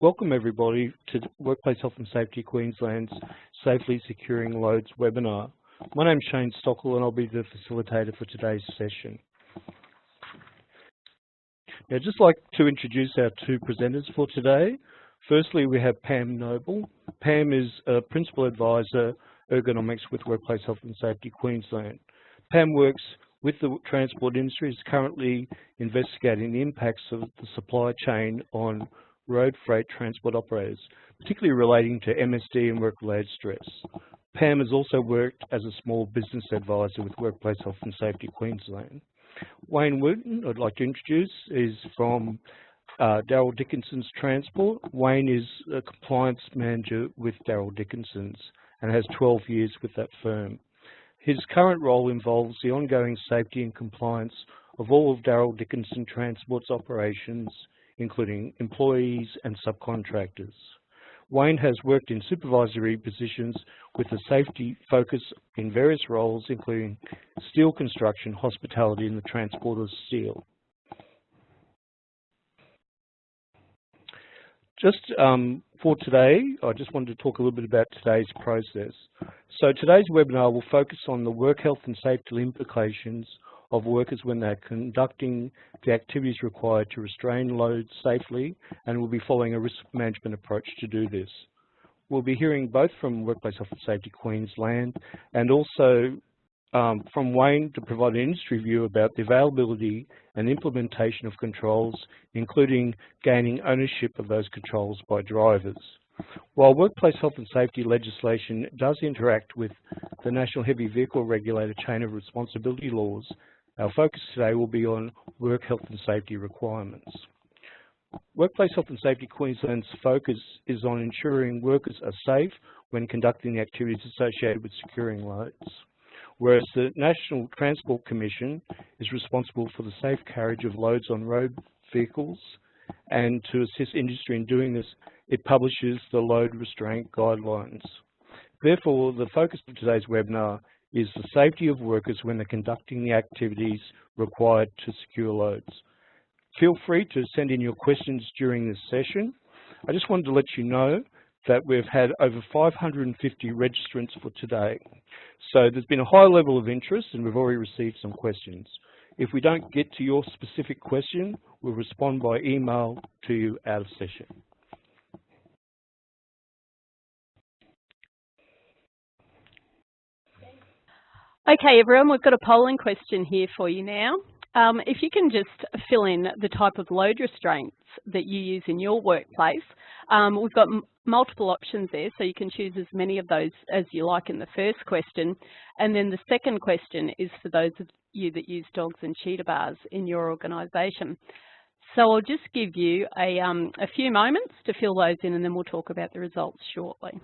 Welcome everybody to Workplace Health and Safety Queensland's Safely Securing Loads webinar. My name is Shane Stockel and I'll be the facilitator for today's session. Now, I'd just like to introduce our two presenters for today. Firstly, we have Pam Noble. Pam is a Principal Advisor, Ergonomics with Workplace Health and Safety Queensland. Pam works with the transport industry, is currently investigating the impacts of the supply chain on road freight transport operators, particularly relating to MSD and work-related stress. Pam has also worked as a small business advisor with Workplace Health and Safety Queensland. Wayne Wooten, I'd like to introduce, is from Daryl Dickenson Transport. Wayne is a compliance manager with Daryl Dickinson's and has 12 years with that firm. His current role involves the ongoing safety and compliance of all of Daryl Dickenson Transport's operations, including employees and subcontractors. Wayne has worked in supervisory positions with a safety focus in various roles, including steel construction, hospitality, and the transport of steel. Just for today, I just wanted to talk a little bit about today's process. So today's webinar will focus on the work health and safety implications of workers when they're conducting the activities required to restrain loads safely, and we'll be following a risk management approach to do this. We'll be hearing both from Workplace Health and Safety Queensland and also from Wayne to provide an industry view about the availability and implementation of controls, including gaining ownership of those controls by drivers. While workplace health and safety legislation does interact with the National Heavy Vehicle Regulator Chain of Responsibility laws, our focus today will be on work health and safety requirements. Workplace Health and Safety Queensland's focus is on ensuring workers are safe when conducting the activities associated with securing loads, whereas the National Transport Commission is responsible for the safe carriage of loads on road vehicles, and to assist industry in doing this, it publishes the load restraint guidelines. Therefore, the focus of today's webinar is the safety of workers when they're conducting the activities required to secure loads. Feel free to send in your questions during this session. I just wanted to let you know that we've had over 550 registrants for today. So there's been a high level of interest and we've already received some questions. If we don't get to your specific question, we'll respond by email to you out of session. Okay, everyone, we've got a polling question here for you now. If you can just fill in the type of load restraints that you use in your workplace. We've got multiple options there, so you can choose as many of those as you like in the first question. And then the second question is for those of you that use dogs and cheetah bars in your organisation. So I'll just give you a few moments to fill those in and then we'll talk about the results shortly.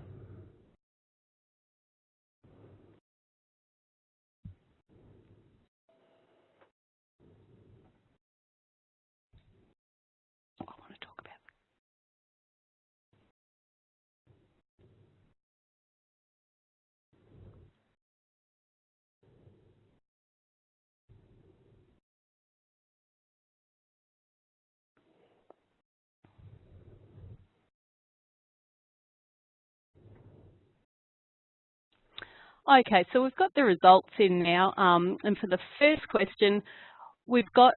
Okay, so we've got the results in now, and for the first question, we've got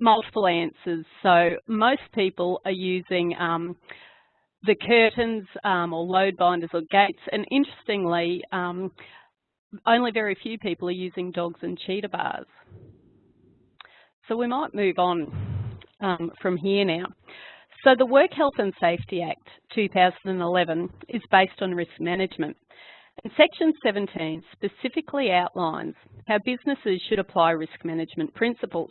multiple answers. So most people are using the curtains or load binders or gates, and interestingly, only very few people are using dogs and cheetah bars. So we might move on from here now. So the Work Health and Safety Act 2011 is based on risk management. And Section 17 specifically outlines how businesses should apply risk management principles.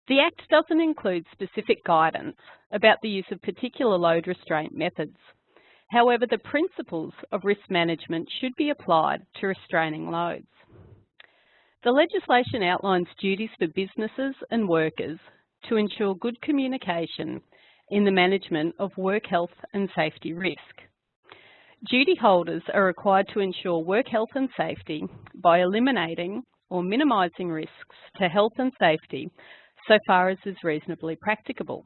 The Act doesn't include specific guidance about the use of particular load restraint methods. However, the principles of risk management should be applied to restraining loads. The legislation outlines duties for businesses and workers to ensure good communication in the management of work health and safety risk. Duty holders are required to ensure work health and safety by eliminating or minimising risks to health and safety so far as is reasonably practicable.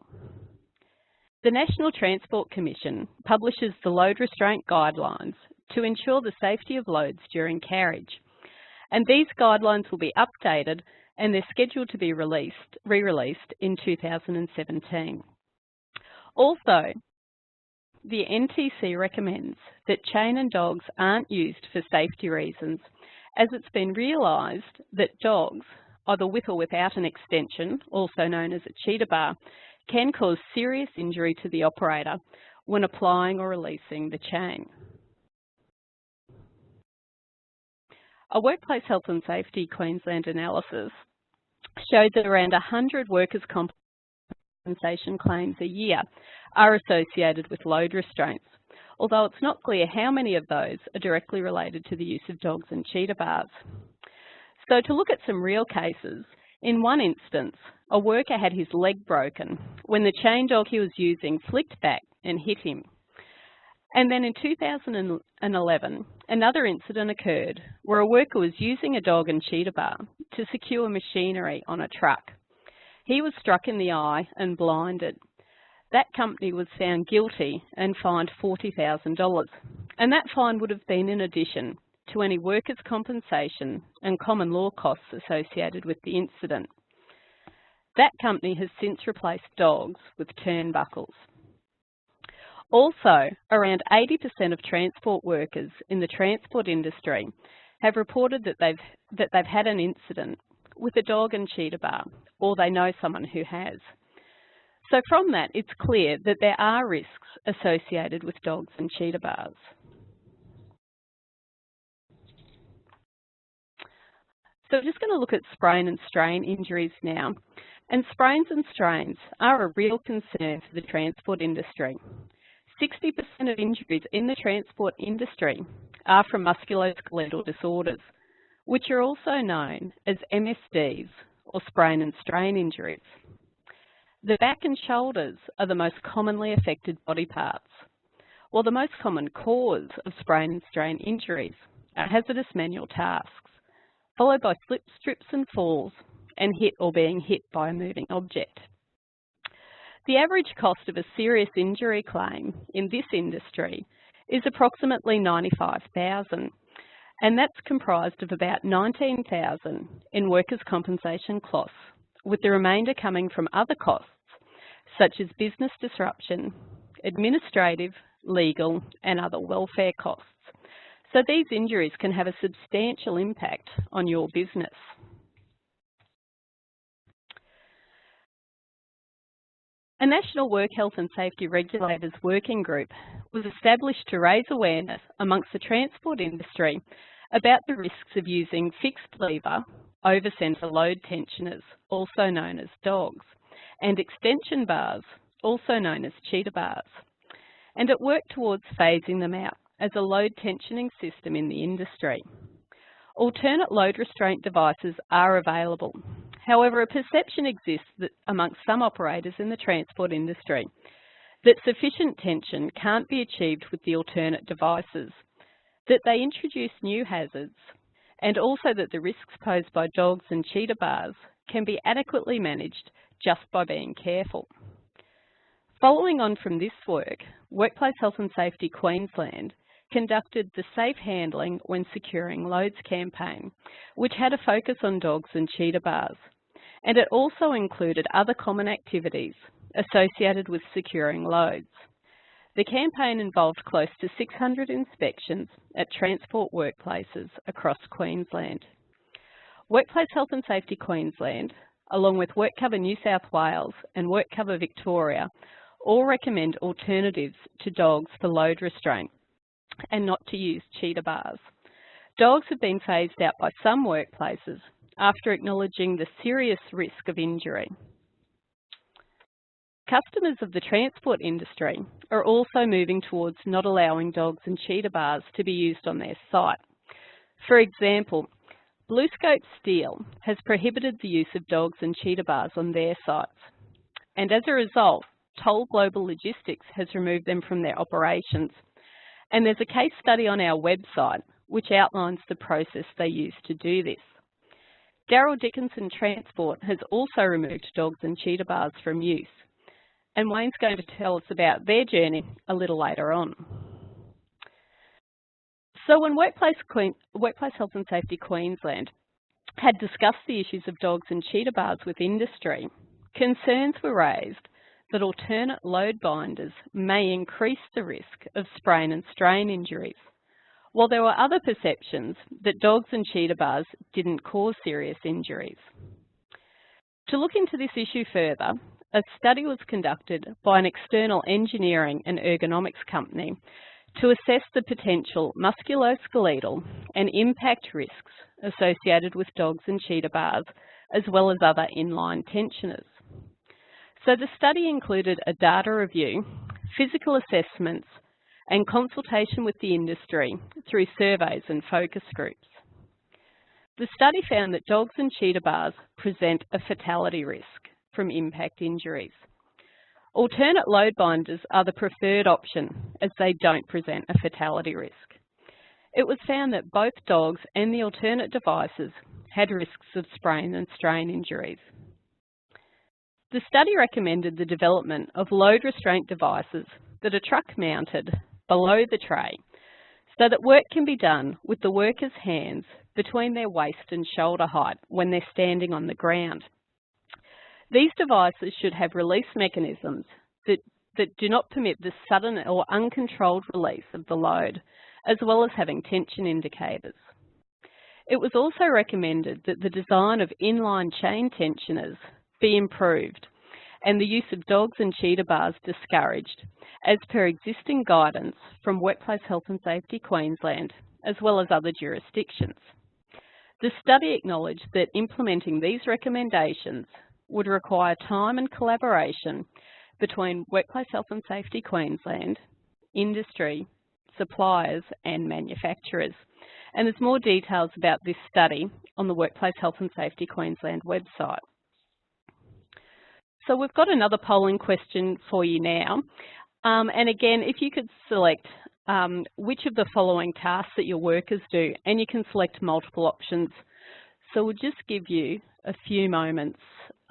The National Transport Commission publishes the load restraint guidelines to ensure the safety of loads during carriage. And these guidelines will be updated and they're scheduled to be re-released in 2017. Also, the NTC recommends that chain and dogs aren't used for safety reasons, as it's been realised that dogs, either with or without an extension, also known as a cheetah bar, can cause serious injury to the operator when applying or releasing the chain. A Workplace Health and Safety Queensland analysis showed that around 100 workers' compensation claims a year are associated with load restraints, although it's not clear how many of those are directly related to the use of dogs and cheetah bars. So to look at some real cases, in one instance, a worker had his leg broken when the chain dog he was using flicked back and hit him. And then in 2011, another incident occurred where a worker was using a dog and cheetah bar to secure machinery on a truck. He was struck in the eye and blinded. That company was found guilty and fined $40,000, and that fine would have been in addition to any workers' compensation and common law costs associated with the incident. That company has since replaced dogs with turnbuckles. Also, around 80% of transport workers in the transport industry have reported that they've had an incident with a dog and cheetah bar, or they know someone who has. So from that, it's clear that there are risks associated with dogs and cheetah bars. So we're just going to look at sprain and strain injuries now. And sprains and strains are a real concern for the transport industry. 60% of injuries in the transport industry are from musculoskeletal disorders, which are also known as MSDs, or sprain and strain injuries. The back and shoulders are the most commonly affected body parts, while the most common cause of sprain and strain injuries are hazardous manual tasks, followed by slips, trips and falls, and hit or being hit by a moving object. The average cost of a serious injury claim in this industry is approximately $95,000, and that's comprised of about $19,000 in workers' compensation costs, with the remainder coming from other costs such as business disruption, administrative, legal and other welfare costs. So these injuries can have a substantial impact on your business. A National Work Health and Safety Regulators Working Group was established to raise awareness amongst the transport industry about the risks of using fixed lever over-centre load tensioners, also known as dogs, and extension bars, also known as cheetah bars. And it worked towards phasing them out as a load tensioning system in the industry. Alternate load restraint devices are available. However, a perception exists that amongst some operators in the transport industry that sufficient tension can't be achieved with the alternate devices, that they introduce new hazards, and also that the risks posed by dogs and cheetah bars can be adequately managed just by being careful. Following on from this work, Workplace Health and Safety Queensland conducted the Safe Handling When Securing Loads campaign, which had a focus on dogs and cheetah bars, and it also included other common activities associated with securing loads. The campaign involved close to 600 inspections at transport workplaces across Queensland. Workplace Health and Safety Queensland, along with WorkCover New South Wales and WorkCover Victoria, all recommend alternatives to dogs for load restraint and not to use cheetah bars. Dogs have been phased out by some workplaces after acknowledging the serious risk of injury. Customers of the transport industry are also moving towards not allowing dogs and cheetah bars to be used on their site. For example, BlueScope Steel has prohibited the use of dogs and cheetah bars on their sites, and as a result, Toll Global Logistics has removed them from their operations. And there's a case study on our website which outlines the process they use to do this. Daryl Dickenson Transport has also removed dogs and cheetah bars from use. and Wayne's going to tell us about their journey a little later on. So when Workplace Health and Safety Queensland had discussed the issues of dogs and cheetah bars with industry, concerns were raised that alternate load binders may increase the risk of sprain and strain injuries, while there were other perceptions that dogs and cheetah bars didn't cause serious injuries. To look into this issue further, a study was conducted by an external engineering and ergonomics company to assess the potential musculoskeletal and impact risks associated with dogs and cheetah bars, as well as other inline tensioners. So the study included a data review, physical assessments, and consultation with the industry through surveys and focus groups. The study found that dogs and cheetah bars present a fatality risk from impact injuries. Alternate load binders are the preferred option as they don't present a fatality risk. It was found that both dogs and the alternate devices had risks of sprain and strain injuries. The study recommended the development of load restraint devices that are truck mounted below the tray so that work can be done with the worker's hands between their waist and shoulder height when they're standing on the ground. These devices should have release mechanisms that do not permit the sudden or uncontrolled release of the load, as well as having tension indicators. It was also recommended that the design of inline chain tensioners be improved and the use of dogs and cheetah bars discouraged, as per existing guidance from Workplace Health and Safety Queensland, as well as other jurisdictions. The study acknowledged that implementing these recommendations would require time and collaboration between Workplace Health and Safety Queensland, industry, suppliers and manufacturers. And there's more details about this study on the Workplace Health and Safety Queensland website. So we've got another polling question for you now. And again, if you could select which of the following tasks that your workers do, and you can select multiple options. So we'll just give you a few moments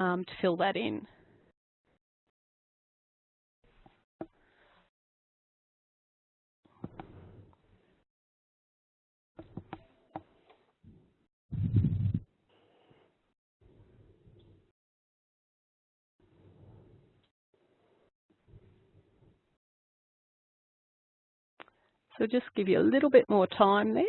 to fill that in. So just give you a little bit more time there.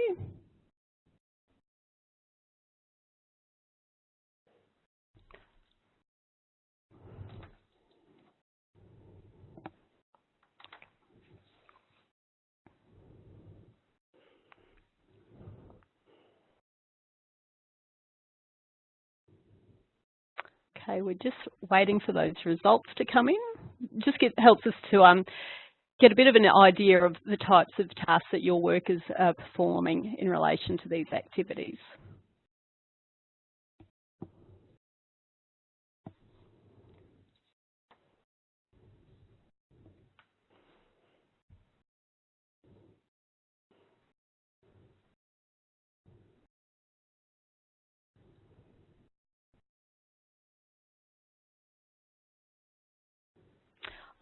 Okay, we're just waiting for those results to come in. Just helps us to get a bit of an idea of the types of tasks that your workers are performing in relation to these activities.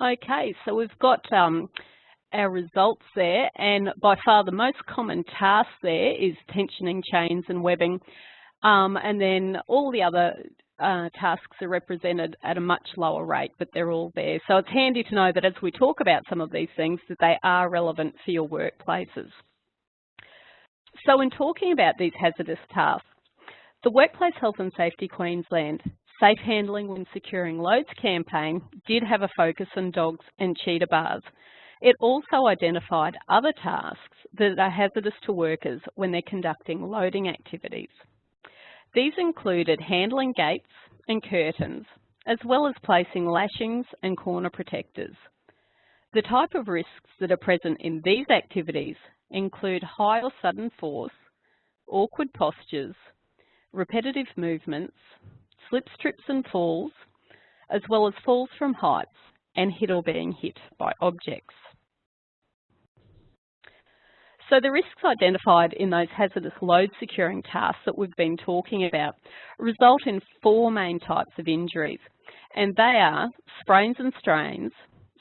Okay, so we've got our results there, and by far the most common task there is tensioning chains and webbing, and then all the other tasks are represented at a much lower rate, but they're all there. So it's handy to know that as we talk about some of these things, that they are relevant for your workplaces. So in talking about these hazardous tasks, the Workplace Health and Safety Queensland Safe Handling when Securing Loads campaign did have a focus on dogs and cheetah bars. It also identified other tasks that are hazardous to workers when they're conducting loading activities. These included handling gates and curtains, as well as placing lashings and corner protectors. The type of risks that are present in these activities include high or sudden force, awkward postures, repetitive movements, slip, trips and falls, as well as falls from heights and hit or being hit by objects. So the risks identified in those hazardous load securing tasks that we've been talking about result in 4 main types of injuries. And they are sprains and strains,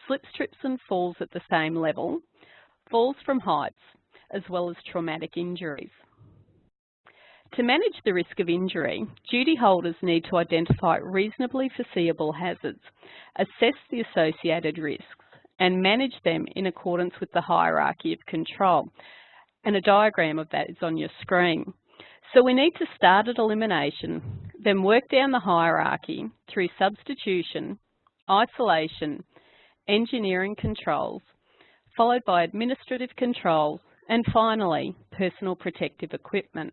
slips, trips and falls at the same level, falls from heights, as well as traumatic injuries. To manage the risk of injury, duty holders need to identify reasonably foreseeable hazards, assess the associated risks, and manage them in accordance with the hierarchy of control. And a diagram of that is on your screen. So we need to start at elimination, then work down the hierarchy through substitution, isolation, engineering controls, followed by administrative controls, and finally, personal protective equipment.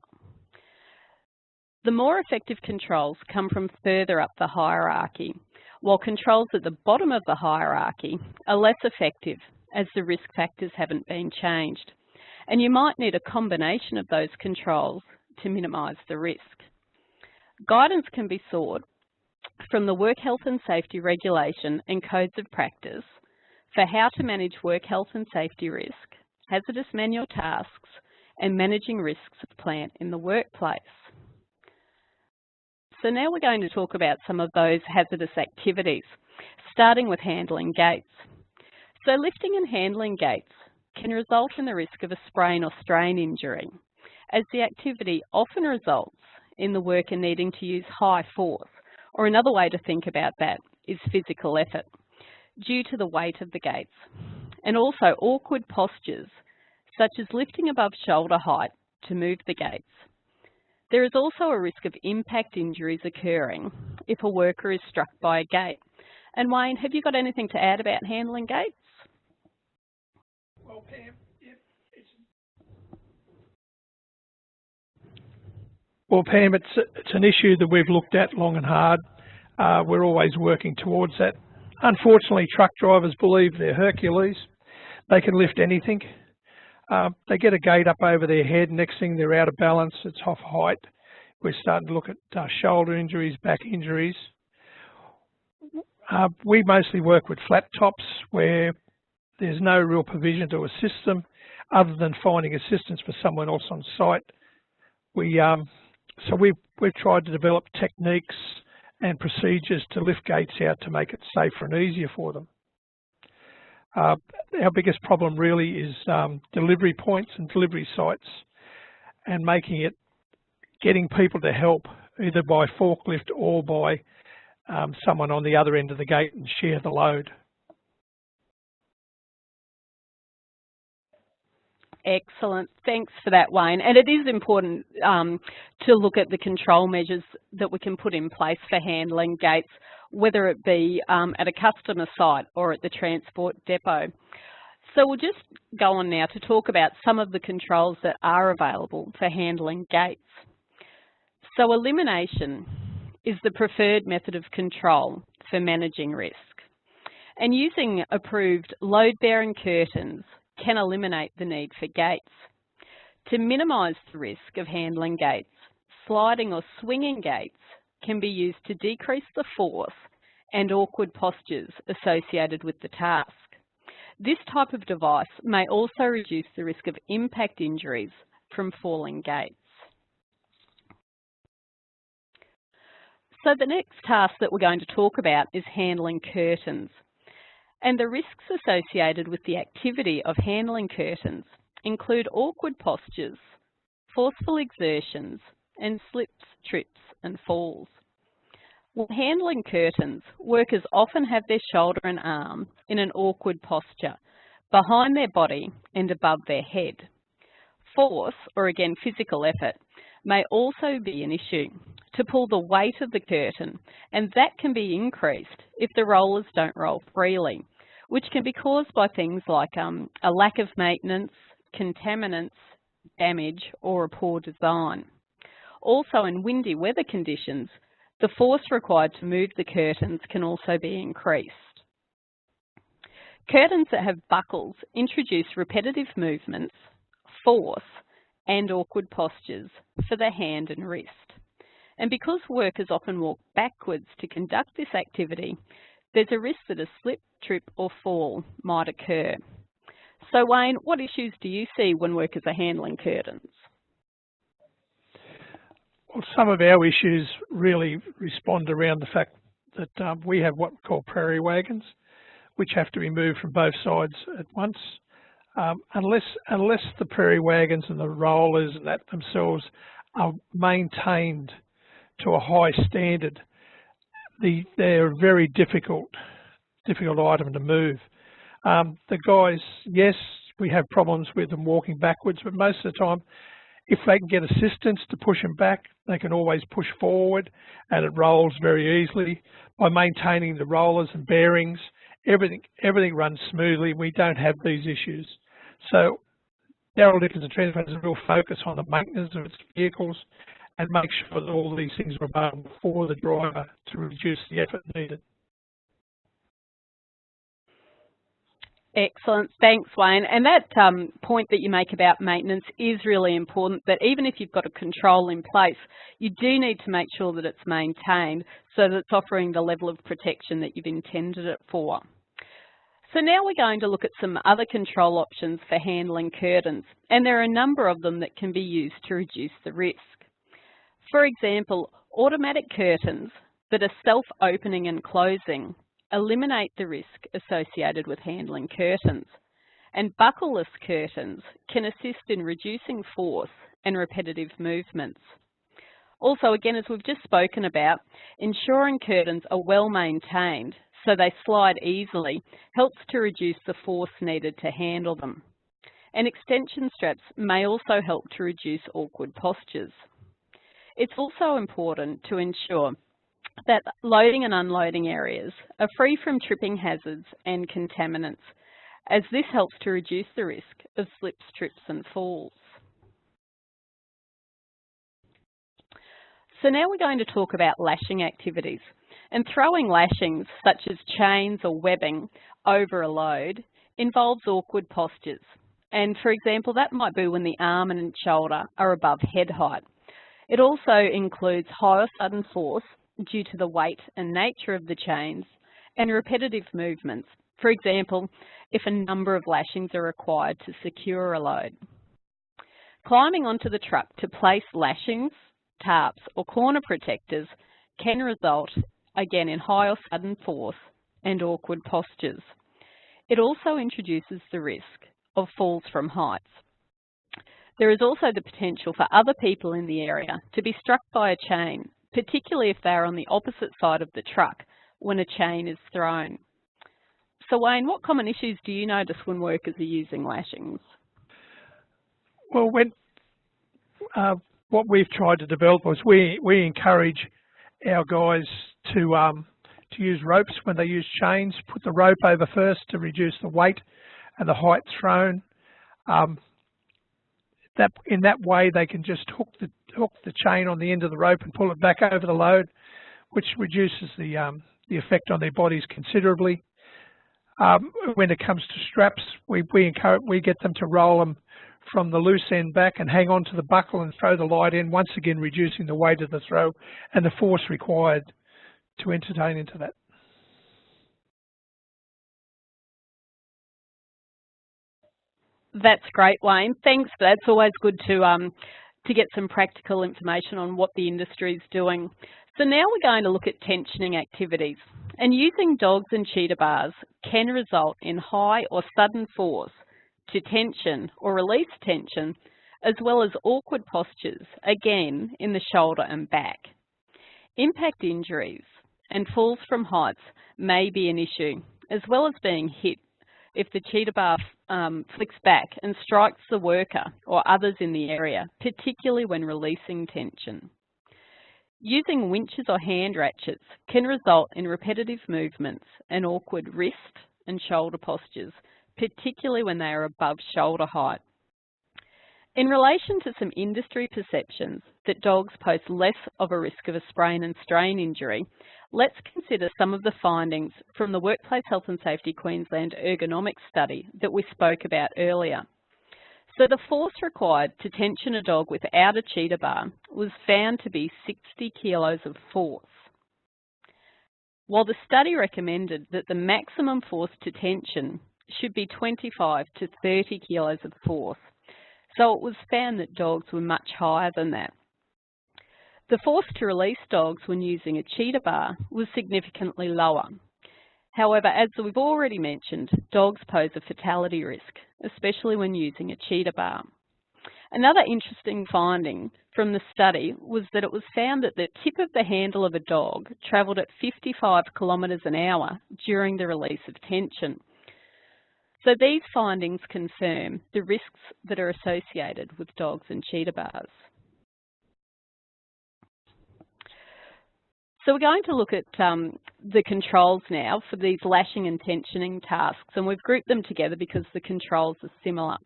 The more effective controls come from further up the hierarchy, while controls at the bottom of the hierarchy are less effective as the risk factors haven't been changed. And you might need a combination of those controls to minimise the risk. Guidance can be sought from the Work Health and Safety Regulation and Codes of Practice for how to manage work health and safety risk, hazardous manual tasks, and managing risks of plant in the workplace. So now we're going to talk about some of those hazardous activities, starting with handling gates. So lifting and handling gates can result in the risk of a sprain or strain injury, as the activity often results in the worker needing to use high force, or another way to think about that is physical effort, due to the weight of the gates, and also awkward postures, such as lifting above shoulder height to move the gates. There is also a risk of impact injuries occurring if a worker is struck by a gate. And Wayne, have you got anything to add about handling gates? Well, Pam, it's an issue that we've looked at long and hard. We're always working towards that. Unfortunately, truck drivers believe they're Hercules. They can lift anything. They get a gate up over their head, next thing they're out of balance, it's off height. We're starting to look at shoulder injuries, back injuries. We mostly work with flat tops where there's no real provision to assist them other than finding assistance for someone else on site. So we've tried to develop techniques and procedures to lift gates out to make it safer and easier for them. Our biggest problem really is delivery points and delivery sites, and getting people to help either by forklift or by someone on the other end of the gate and share the load. Excellent. Thanks for that, Wayne. And it is important to look at the control measures that we can put in place for handling gates, whether it be at a customer site or at the transport depot. So we'll just go on now to talk about some of the controls that are available for handling gates. So elimination is the preferred method of control for managing risk. And using approved load-bearing curtains can eliminate the need for gates. To minimise the risk of handling gates, sliding or swinging gates can be used to decrease the force and awkward postures associated with the task. This type of device may also reduce the risk of impact injuries from falling gates. So the next task that we're going to talk about is handling curtains. And the risks associated with the activity of handling curtains include awkward postures, forceful exertions, and slips, trips, and falls. When handling curtains, workers often have their shoulder and arm in an awkward posture, behind their body and above their head. Force, or again physical effort, may also be an issue to pull the weight of the curtain, and that can be increased if the rollers don't roll freely, which can be caused by things like a lack of maintenance, contaminants, damage, or a poor design. Also, in windy weather conditions, the force required to move the curtains can also be increased. Curtains that have buckles introduce repetitive movements, force, and awkward postures for the hand and wrist. And because workers often walk backwards to conduct this activity, there's a risk that a slip, trip, or fall might occur. So Wayne, what issues do you see when workers are handling curtains? Well, some of our issues really respond around the fact that we have what we call prairie wagons, which have to be moved from both sides at once. Unless the prairie wagons and the rollers and that themselves are maintained to a high standard, they're a very difficult item to move. The guys, yes, we have problems with them walking backwards, but most of the time, if they can get assistance to push them back, they can always push forward, and it rolls very easily. By maintaining the rollers and bearings, everything runs smoothly. We don't have these issues. So Daryl Dickenson Transport has a real focus on the maintenance of its vehicles and make sure that all these things are available for the driver to reduce the effort needed. Excellent, thanks Wayne. And that point that you make about maintenance is really important, that even if you've got a control in place, you do need to make sure that it's maintained so that it's offering the level of protection that you've intended it for. So now we're going to look at some other control options for handling curtains, and there are a number of them that can be used to reduce the risk. For example, automatic curtains that are self-opening and closing eliminate the risk associated with handling curtains, and buckleless curtains can assist in reducing force and repetitive movements. Also, again, as we've just spoken about, ensuring curtains are well maintained so they slide easily helps to reduce the force needed to handle them. And extension straps may also help to reduce awkward postures. It's also important to ensure that loading and unloading areas are free from tripping hazards and contaminants, as this helps to reduce the risk of slips, trips and falls. So now we're going to talk about lashing activities. And throwing lashings, such as chains or webbing, over a load involves awkward postures. And for example, that might be when the arm and shoulder are above head height. It also includes high or sudden force due to the weight and nature of the chains and repetitive movements. For example, if a number of lashings are required to secure a load. Climbing onto the truck to place lashings, tarps or corner protectors can result again in high or sudden force and awkward postures. It also introduces the risk of falls from heights. There is also the potential for other people in the area to be struck by a chain, particularly if they are on the opposite side of the truck when a chain is thrown. So Wayne, what common issues do you notice when workers are using lashings? Well, what we've tried to develop is we encourage our guys to use ropes when they use chains. Put the rope over first to reduce the weight and the height thrown. In that way, they can just hook the chain on the end of the rope and pull it back over the load, which reduces the effect on their bodies considerably. When it comes to straps, we get them to roll them from the loose end back and hang on to the buckle and throw the light in, once again reducing the weight of the throw and the force required to entertain into that. That's great, Wayne. Thanks for that. It's always good to get some practical information on what the industry is doing. So now we're going to look at tensioning activities. And using dogs and cheetah bars can result in high or sudden force to tension or release tension, as well as awkward postures, again in the shoulder and back. Impact injuries and falls from heights may be an issue, as well as being hit if the cheetah bar flicks back and strikes the worker or others in the area, particularly when releasing tension. Using winches or hand ratchets can result in repetitive movements and awkward wrist and shoulder postures, particularly when they are above shoulder height. In relation to some industry perceptions that dogs pose less of a risk of a sprain and strain injury, let's consider some of the findings from the Workplace Health and Safety Queensland ergonomic study that we spoke about earlier. So the force required to tension a dog without a cheetah bar was found to be 60 kilos of force, while the study recommended that the maximum force to tension should be 25 to 30 kilos of force. So it was found that dogs were much higher than that. The force to release dogs when using a cheetah bar was significantly lower. However, as we've already mentioned, dogs pose a fatality risk, especially when using a cheetah bar. Another interesting finding from the study was that it was found that the tip of the handle of a dog travelled at 55 kilometres an hour during the release of tension. So these findings confirm the risks that are associated with dogs and cheetah bars. So we're going to look at the controls now for these lashing and tensioning tasks, and we've grouped them together because the controls are similar.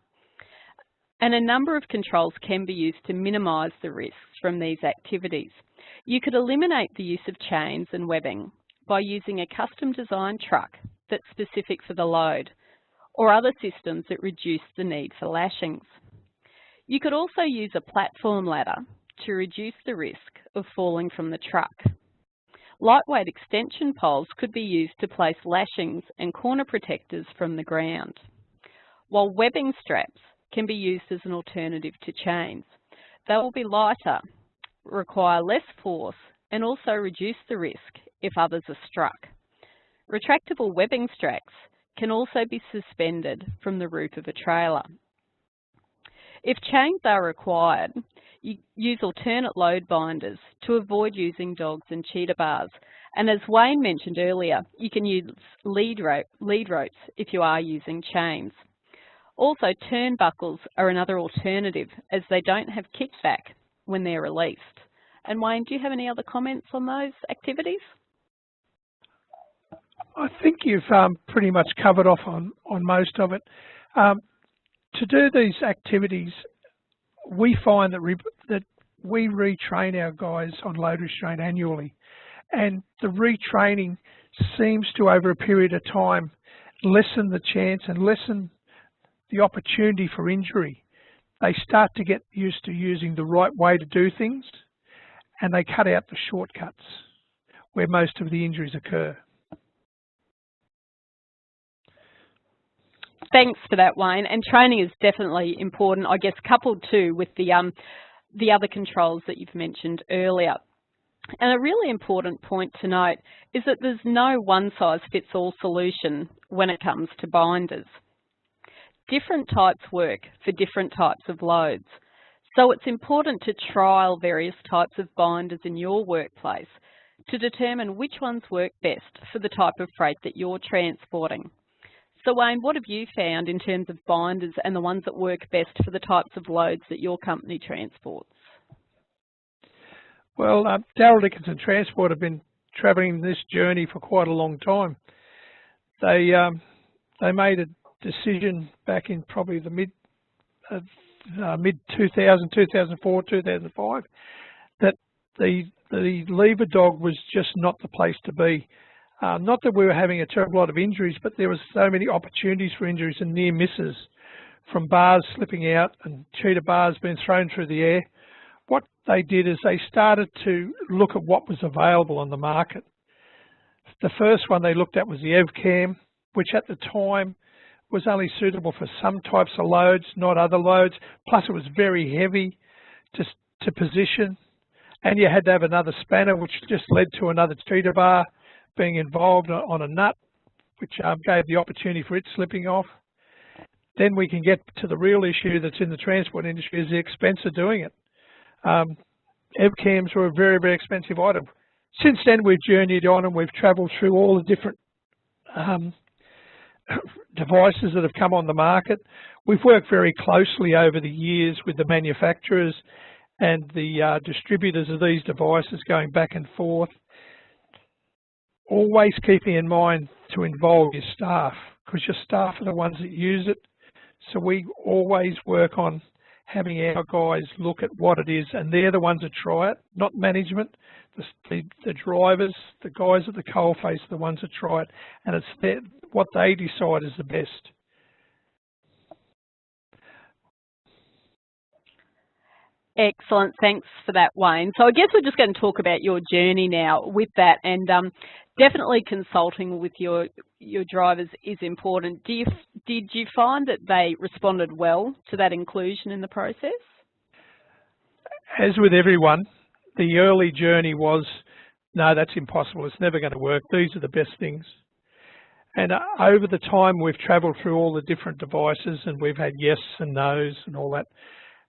And a number of controls can be used to minimise the risks from these activities. You could eliminate the use of chains and webbing by using a custom designed truck that's specific for the load, or other systems that reduce the need for lashings. You could also use a platform ladder to reduce the risk of falling from the truck. Lightweight extension poles could be used to place lashings and corner protectors from the ground, while webbing straps can be used as an alternative to chains. They will be lighter, require less force, and also reduce the risk if others are struck. Retractable webbing straps can also be suspended from the roof of a trailer. If chains are required, you use alternate load binders to avoid using dogs and cheetah bars. And as Wayne mentioned earlier, you can use lead ropes if you are using chains. Also, turnbuckles are another alternative as they don't have kickback when they're released. And Wayne, do you have any other comments on those activities? I think you've pretty much covered off on most of it. To do these activities, we find that we retrain our guys on load restraint annually, and the retraining seems to, over a period of time, lessen the chance and lessen the opportunity for injury. They start to get used to using the right way to do things, and they cut out the shortcuts where most of the injuries occur. Thanks for that, Wayne. And training is definitely important, I guess, coupled too with the other controls that you've mentioned earlier. And a really important point to note is that there's no one-size-fits-all solution when it comes to binders. Different types work for different types of loads. So it's important to trial various types of binders in your workplace to determine which ones work best for the type of freight that you're transporting. So Wayne, what have you found in terms of binders and the ones that work best for the types of loads that your company transports? Well, Daryl Dickenson Transport have been travelling this journey for quite a long time. They made a decision back in probably the mid 2000, 2004, 2005 that the lever dog was just not the place to be. Not that we were having a terrible lot of injuries, but there was so many opportunities for injuries and near misses from bars slipping out and cheetah bars being thrown through the air. What they did is they started to look at what was available on the market. The first one they looked at was the EVCAM, which at the time was only suitable for some types of loads, not other loads. Plus it was very heavy to position, and you had to have another spanner, which just led to another cheetah bar being involved on a nut, which gave the opportunity for it slipping off. Then we can get to the real issue that's in the transport industry, is the expense of doing it. EVCAMs were a very, very expensive item. Since then we've journeyed on and we've travelled through all the different devices that have come on the market. We've worked very closely over the years with the manufacturers and the distributors of these devices, going back and forth. Always keeping in mind to involve your staff, because your staff are the ones that use it. So we always work on having our guys look at what it is, and they're the ones that try it, not management. The drivers, the guys at the coalface are the ones that try it, and it's what they decide is the best. Excellent, thanks for that, Wayne. So I guess we're just going to talk about your journey now with that, and definitely consulting with your drivers is important. Did you find that they responded well to that inclusion in the process? As with everyone, the early journey was, no, that's impossible, it's never going to work, these are the best things. And over the time we've travelled through all the different devices and we've had yes and no's and all that.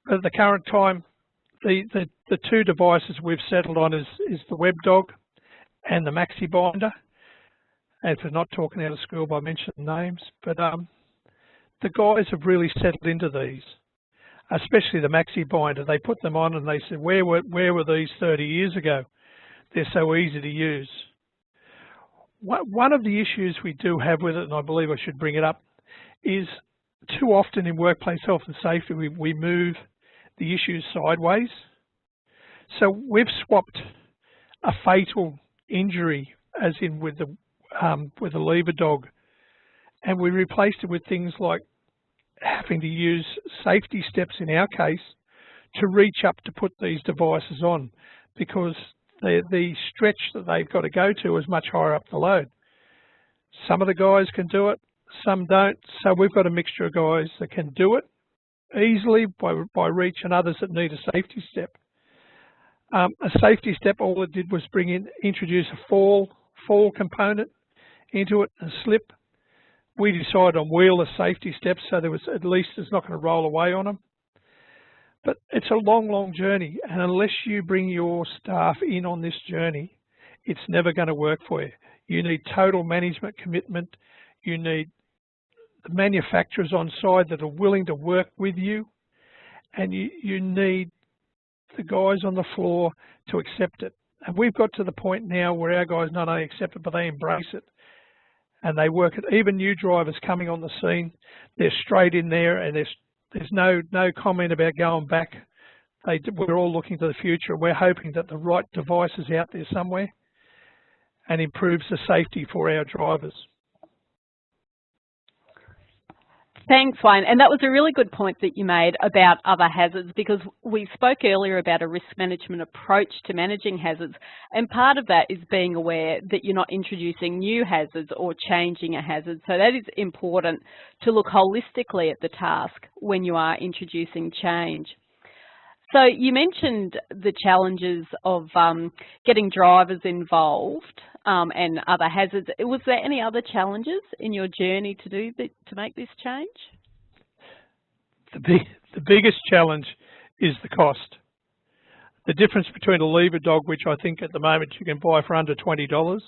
But at the current time, the two devices we've settled on is the WebDog and the Maxi Binder. And for not talking out of school by mentioning names, but the guys have really settled into these, especially the Maxi Binder. They put them on and they said, where were these 30 years ago? They're so easy to use. One of the issues we do have with it, and I believe I should bring it up, is too often in workplace health and safety we move the issues sideways. So we've swapped a fatal injury, as in with a lever dog, and we replaced it with things like having to use safety steps in our case to reach up to put these devices on, because the stretch that they've got to go to is much higher up the load. Some of the guys can do it, some don't, so we've got a mixture of guys that can do it easily by reach and others that need a safety step. A safety step, all it did was introduce a fall component into it and slip. We decided on wheelless safety steps, so there was at least it's not going to roll away on them. But it's a long, long journey, and unless you bring your staff in on this journey, it's never going to work for you. You need total management commitment. You need the manufacturers on side that are willing to work with you, and you need the guys on the floor to accept it. And we've got to the point now where our guys not only accept it, but they embrace it. And they work it. Even new drivers coming on the scene, they're straight in there, and there's no comment about going back. We're all looking to the future. We're hoping that the right device is out there somewhere and improves the safety for our drivers. Thanks, Wayne. And that was a really good point that you made about other hazards, because we spoke earlier about a risk management approach to managing hazards. And part of that is being aware that you're not introducing new hazards or changing a hazard. So that is important to look holistically at the task when you are introducing change. So you mentioned the challenges of getting drivers involved and other hazards. Was there any other challenges in your journey to make this change? The biggest challenge is the cost. The difference between a lever dog, which I think at the moment you can buy for under $20,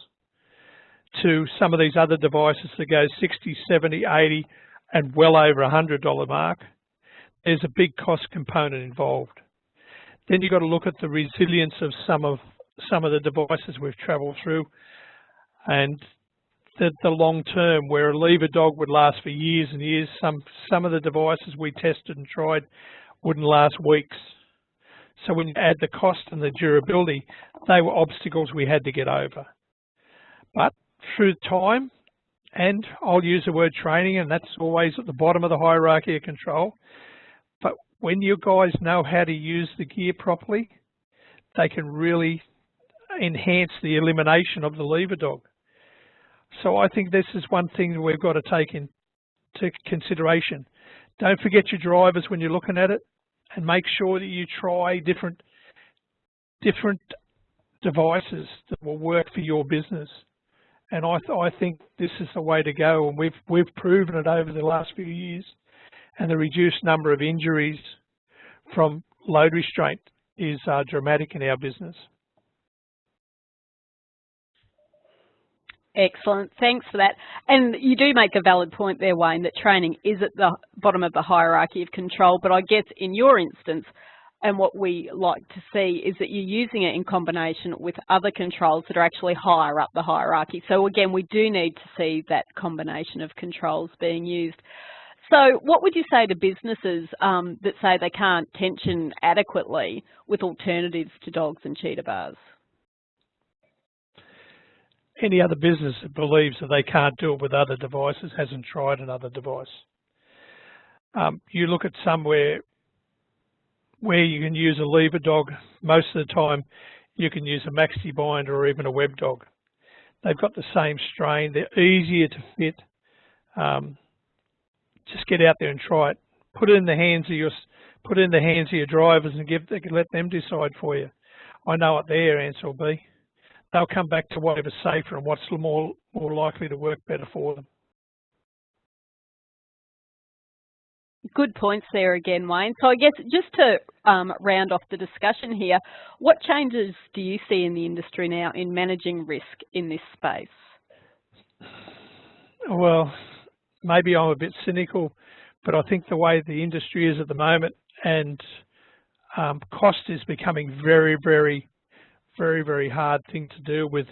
to some of these other devices that go 60, 70, 80 and well over $100 mark, there's a big cost component involved. Then you've got to look at the resilience of some of the devices we've travelled through, and the long term, where a lever dog would last for years and years. Some of the devices we tested and tried wouldn't last weeks. So when you add the cost and the durability, they were obstacles we had to get over. But through time, and I'll use the word training, and that's always at the bottom of the hierarchy of control, but when you guys know how to use the gear properly, they can really enhance the elimination of the lever dog. So I think this is one thing that we've got to take into consideration. Don't forget your drivers when you're looking at it, and make sure that you try different devices that will work for your business. And I think this is the way to go, and we've proven it over the last few years. And the reduced number of injuries from load restraint is dramatic in our business. Excellent, thanks for that. And you do make a valid point there, Wayne, that training is at the bottom of the hierarchy of control, but I guess in your instance, and what we like to see is that you're using it in combination with other controls that are actually higher up the hierarchy. So again, we do need to see that combination of controls being used. So what would you say to businesses that say they can't tension adequately with alternatives to dogs and cheetah bars? Any other business that believes that they can't do it with other devices hasn't tried another device. You look at somewhere where you can use a lever dog, most of the time you can use a Maxi Binder or even a web dog. They've got the same strain, they're easier to fit. Just get out there and try it. Put it in the hands of your drivers and let them decide for you. I know what their answer will be. They'll come back to whatever's safer and what's more likely to work better for them. Good points there again, Wayne. So I guess just to round off the discussion here, what changes do you see in the industry now in managing risk in this space? Well, maybe I'm a bit cynical, but I think the way the industry is at the moment, and cost is becoming very, very, very, very hard thing to deal with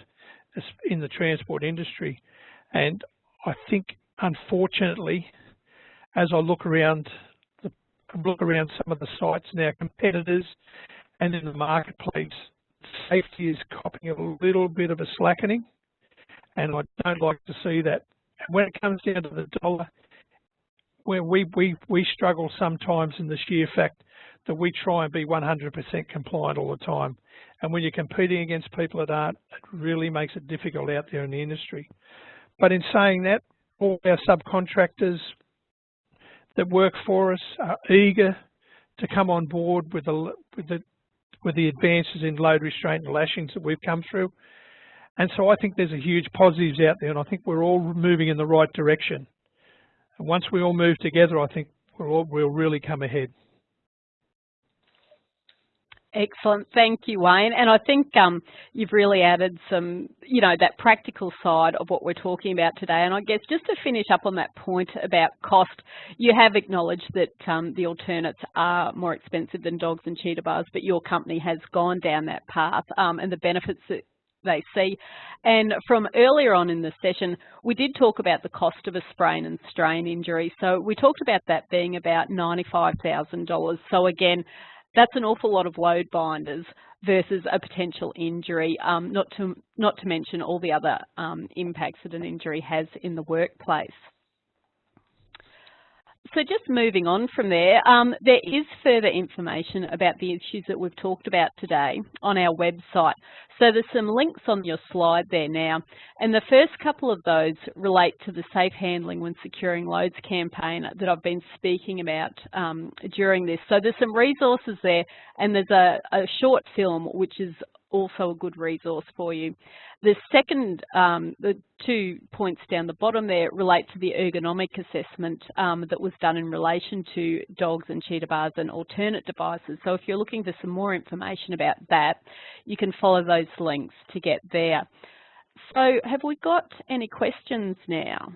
in the transport industry. And I think, unfortunately, as I look around some of the sites now, competitors and in the marketplace, safety is copping a little bit of a slackening, and I don't like to see that. And when it comes down to the dollar, where we struggle sometimes in the sheer fact that we try and be 100% compliant all the time. And when you're competing against people that aren't, it really makes it difficult out there in the industry. But in saying that, all our subcontractors that work for us are eager to come on board with the advances in load restraint and lashings that we've come through. And so I think there's a huge positives out there, and I think we're all moving in the right direction. And once we all move together, I think we'll really come ahead. Excellent, thank you, Wayne. And I think you've really added some, that practical side of what we're talking about today. And I guess just to finish up on that point about cost, you have acknowledged that the alternates are more expensive than dogs and cheetah bars, but your company has gone down that path and the benefits that they see. And from earlier on in the session, we did talk about the cost of a sprain and strain injury. So we talked about that being about $95,000. So again, that's an awful lot of load binders versus a potential injury, not to mention all the other impacts that an injury has in the workplace. So just moving on from there, there is further information about the issues that we've talked about today on our website. So there's some links on your slide there now, and the first couple of those relate to the Safe Handling When Securing Loads campaign that I've been speaking about during this. So there's some resources there, and there's a short film which is also a good resource for you. The second, the 2 points down the bottom there relate to the ergonomic assessment that was done in relation to dogs and cheetah bars and alternate devices. So if you're looking for some more information about that, you can follow those links to get there. So have we got any questions now?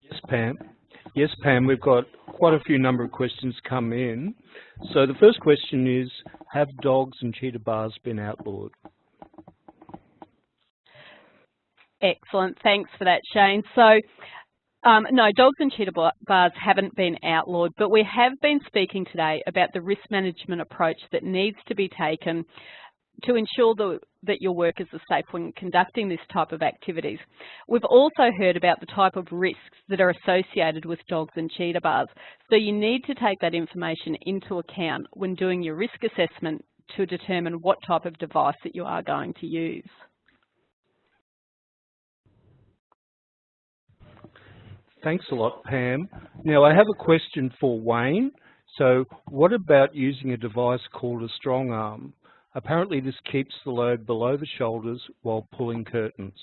Yes, Pam. Yes, Pam, we've got quite a few number of questions come in. So the first question is, have dogs and cheetah bars been outlawed? Excellent, thanks for that, Shane. So no, dogs and cheetah bars haven't been outlawed, but we have been speaking today about the risk management approach that needs to be taken to ensure that your workers are safe when conducting this type of activities. We've also heard about the type of risks that are associated with dogs and cheetah bars. So you need to take that information into account when doing your risk assessment to determine what type of device that you are going to use. Thanks a lot, Pam. Now I have a question for Wayne. So what about using a device called a strong arm? Apparently this keeps the load below the shoulders while pulling curtains.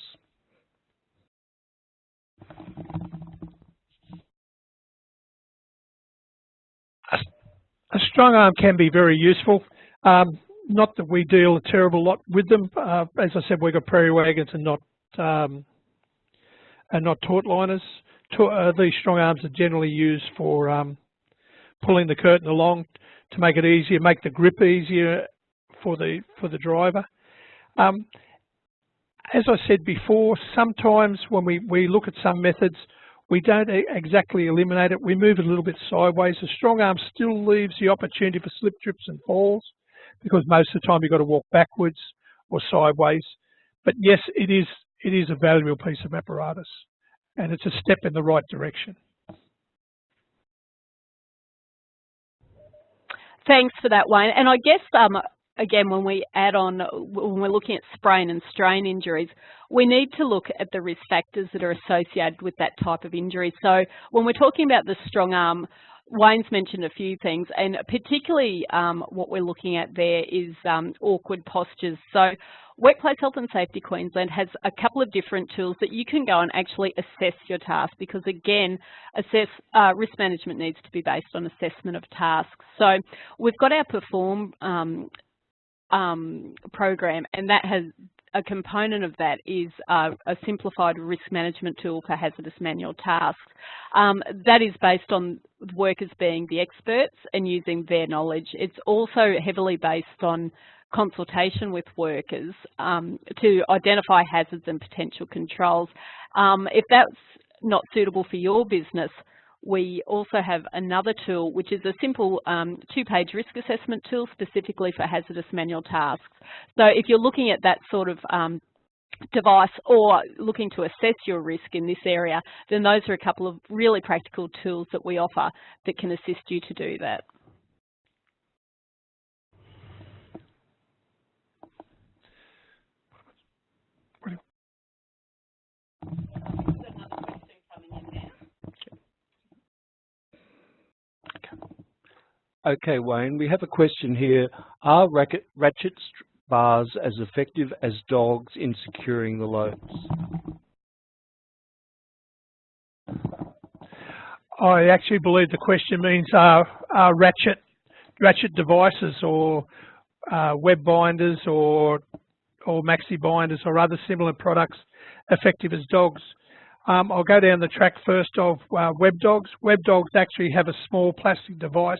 A strong arm can be very useful. Not that we deal a terrible lot with them. As I said, we've got prairie wagons and not taut liners. These strong arms are generally used for pulling the curtain along to make it easier, make the grip easier for the driver. As I said before, sometimes when we look at some methods, we don't exactly eliminate it. We move it a little bit sideways. The strong arm still leaves the opportunity for slip, trips and falls, because most of the time you've got to walk backwards or sideways. But yes, it is a valuable piece of apparatus, and it's a step in the right direction. Thanks for that, Wayne. And I guess again, when we add on, when we're looking at sprain and strain injuries, we need to look at the risk factors that are associated with that type of injury. So when we're talking about the strong arm, Wayne's mentioned a few things, and particularly what we're looking at there is awkward postures. So Workplace Health and Safety Queensland has a couple of different tools that you can go and actually assess your task, because again, risk management needs to be based on assessment of tasks. So we've got our Perform program, and that has a component of that is a simplified risk management tool for hazardous manual tasks. That is based on workers being the experts and using their knowledge. It's also heavily based on consultation with workers to identify hazards and potential controls. If that's not suitable for your business, we also have another tool, which is a simple 2-page risk assessment tool specifically for hazardous manual tasks. So if you're looking at that sort of device or looking to assess your risk in this area, then those are a couple of really practical tools that we offer that can assist you to do that. Okay, Wayne, we have a question here. Are ratchet bars as effective as dogs in securing the loads? I actually believe the question means are ratchet devices or web binders or maxi binders or other similar products effective as dogs. I'll go down the track first of web dogs. Web dogs actually have a small plastic device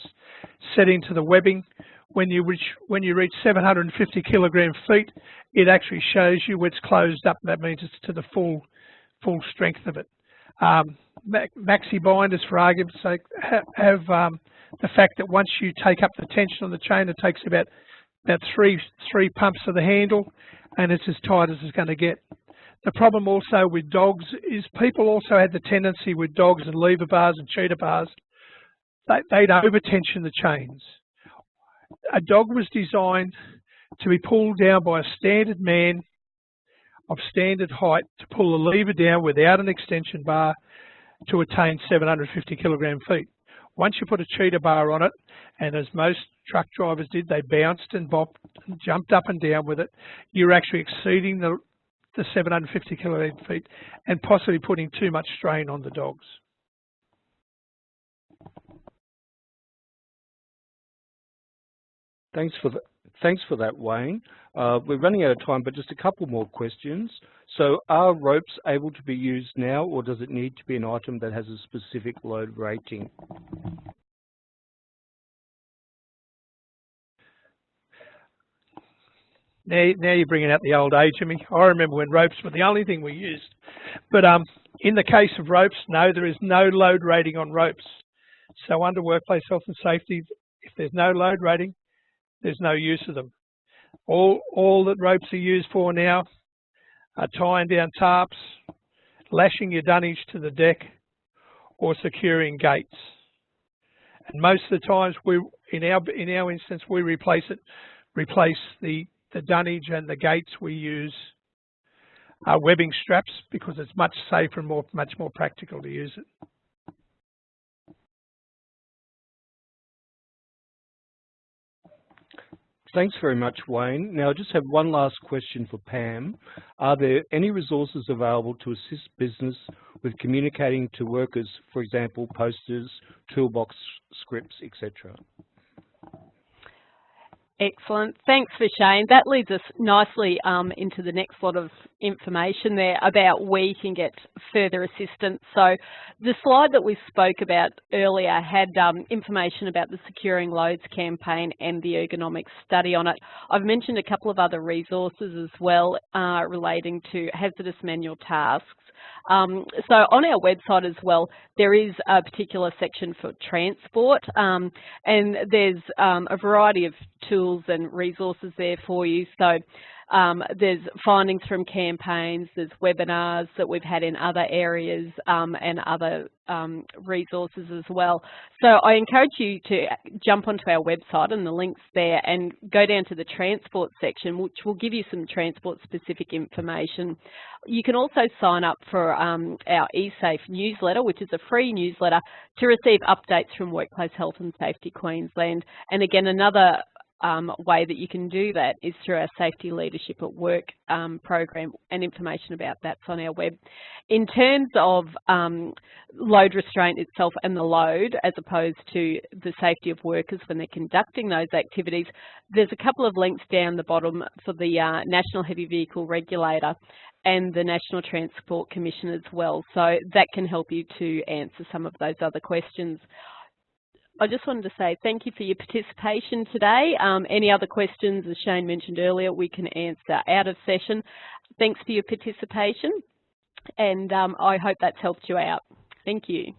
set into the webbing. When you reach 750 kilogram feet, it actually shows you it's closed up. That means it's to the full strength of it. Maxi binders, for argument's sake, have the fact that once you take up the tension on the chain, it takes about three pumps of the handle, and it's as tight as it's going to get. The problem also with dogs is people also had the tendency with dogs and lever bars and cheetah bars, they'd over-tension the chains. A dog was designed to be pulled down by a standard man of standard height to pull the lever down without an extension bar to attain 750 kilogram feet. Once you put a cheetah bar on it, and as most truck drivers did, they bounced and bopped and jumped up and down with it, you're actually exceeding the 750 kilogram feet and possibly putting too much strain on the dogs. Thanks for that, Wayne. We're running out of time, but just a couple more questions. So are ropes able to be used now, or does it need to be an item that has a specific load rating? Now you're bringing out the old age of me. I remember when ropes were the only thing we used. But in the case of ropes, no, there is no load rating on ropes. So under workplace health and safety, if there's no load rating, there's no use of them. All that ropes are used for now are tying down tarps, lashing your dunnage to the deck, or securing gates. And most of the times, in our instance, we replace the dunnage and the gates. We use webbing straps because it's much safer and much more practical to use it. Thanks very much, Wayne. Now I just have one last question for Pam. Are there any resources available to assist business with communicating to workers, for example, posters, toolbox scripts, etc.? Excellent. Thanks for Shane. That leads us nicely into the next lot of information there about where you can get further assistance. So the slide that we spoke about earlier had information about the Securing Loads campaign and the ergonomic study on it. I've mentioned a couple of other resources as well relating to hazardous manual tasks. So on our website as well, there is a particular section for transport, and there's a variety of tools and resources there for you. So There's findings from campaigns, there's webinars that we've had in other areas and other resources as well. So I encourage you to jump onto our website and the links there and go down to the transport section, which will give you some transport specific information. You can also sign up for our eSafe newsletter, which is a free newsletter, to receive updates from Workplace Health and Safety Queensland. And again, another way that you can do that is through our Safety Leadership at Work program, and information about that's on our web. In terms of load restraint itself and the load, as opposed to the safety of workers when they're conducting those activities, there's a couple of links down the bottom for the National Heavy Vehicle Regulator and the National Transport Commission as well. So that can help you to answer some of those other questions. I just wanted to say thank you for your participation today. Any other questions, as Shane mentioned earlier, we can answer out of session. Thanks for your participation, and I hope that's helped you out. Thank you.